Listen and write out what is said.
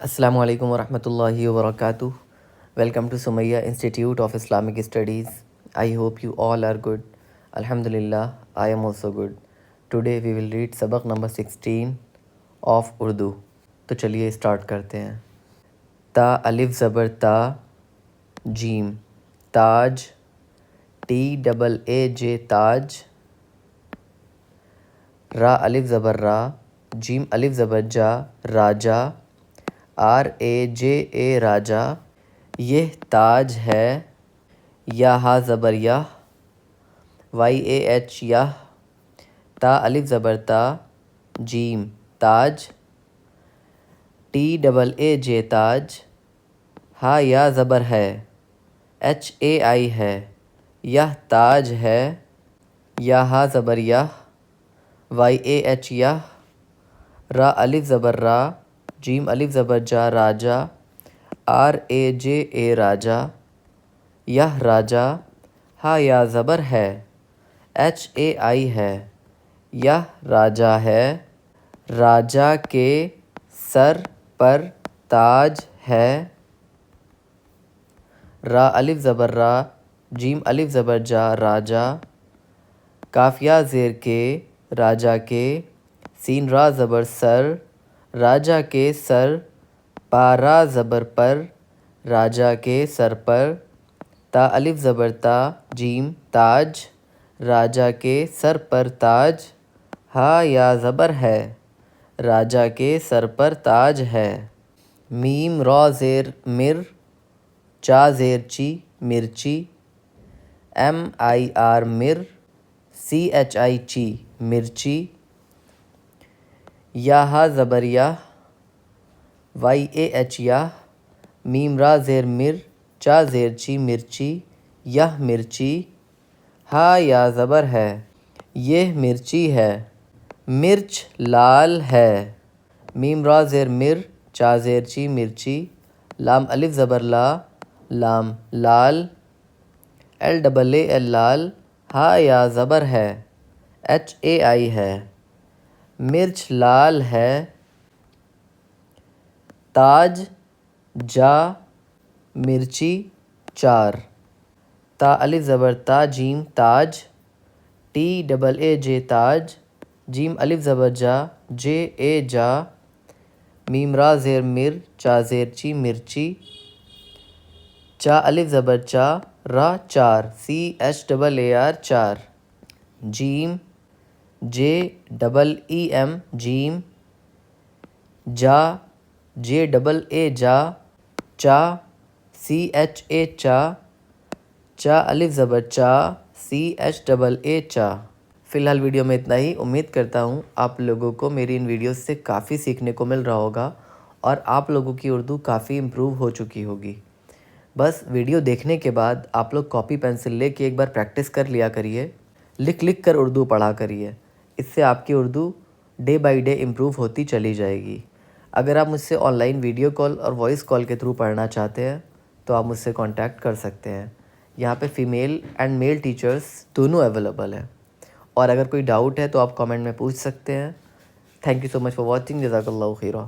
السلام علیکم ورحمۃ اللہ وبرکاتہ. Welcome to Sumaiya Institute of Islamic Studies. I hope you all are good. الحمد للہ I am also good. Today we will read سبق نمبر 16 آف اردو. تو چلیے اسٹارٹ کرتے ہیں. تا الف زبر تا، جیم تاج، ٹی ڈبل اے جے تاج، را الف زبر را، جیم الف زبر جا، راجا، آر اے جے اے راجا. یہ تاج ہے، یا ہا زبر یا، وائی اے ایچ یا. تا الف زبر تا، جیم تاج، ٹی ڈبل اے جے تاج، ہا یا زبر ہے، ایچ اے آئی ہے. یہ تاج ہے، یا ہا زبر یا، وائی اے ایچ یا. را الف زبر را، جیم الف زبر جا، راجا، آر اے جے اے راجا. یہ راجا، ہا یا زبر ہے، ایچ اے آئی ہے. یہ راجا ہے، راجا کے سر پر تاج ہے. را الف زبر را، جیم الف زبر جا، راجا، قافیہ زیر کے، راجا کے، سین را زبر سر، راجا کے سر، پا را زبر پر، راجا کے سر پر. تا الف زبر تا، جیم تاج، راجا کے سر پر تاج، ہا یا زبر ہے، راجا کے سر پر تاج ہے. میم را زیر مر، چا زیر چی، مرچی، ایم آئی آر مر، سی ایچ آئی چی، مرچی. یا ہا زبر یا، وائی اے ایچ یا. میم را زیر مر، چا زیر چی، مرچی، یہ مرچی، ہا یا زبر ہے، یہ مرچی ہے. مرچ لال ہے. میم را زیر مر، چا زیر چی، مرچی، لام الف زبر لا، لام لال، ایل ڈبل اے ایل لال، ہا یا زبر ہے، ایچ اے آئی ہے. مرچ لال ہے. تاج جا، مرچی چار. تا الف زبر تا، جیم تاج، ٹی ڈبل اے جے تاج، جیم الف زبر جا، جے اے جا. میم را زیر مر، چا زیر چی، مرچی، چا الف زبر چا، را چار، C H double A R چار. جیم جے ڈبل ای ایم، جیم، جا، جے ڈبل اے جا، چا، سی ایچ اے چا، چا الف زبر چا، سی ایچ ڈبل اے چا. فی الحال ویڈیو میں اتنا ہی. امید کرتا ہوں آپ لوگوں کو میری ان ویڈیوز سے کافی سیکھنے کو مل رہا ہوگا اور آپ لوگوں کی اردو کافی امپروو ہو چکی ہوگی. بس ویڈیو دیکھنے کے بعد آپ لوگ کاپی پینسل لے کے ایک بار پریکٹس کر لیا کریے. لکھ لکھ کر اردو پڑھا کریے. اس سے آپ کی Urdu day by day improve ہوتی چلی جائے گی. اگر آپ مجھ سے آن لائن ویڈیو کال اور وائس کال کے تھرو پڑھنا چاہتے ہیں تو آپ مجھ سے کانٹیکٹ کر سکتے ہیں. یہاں پہ فیمیل اینڈ میل ٹیچرز دونوں اویلیبل ہیں. اور اگر کوئی ڈاؤٹ ہے تو آپ کامنٹ میں پوچھ سکتے ہیں. Thank you so much for watching. جزاک اللہ خیرہ.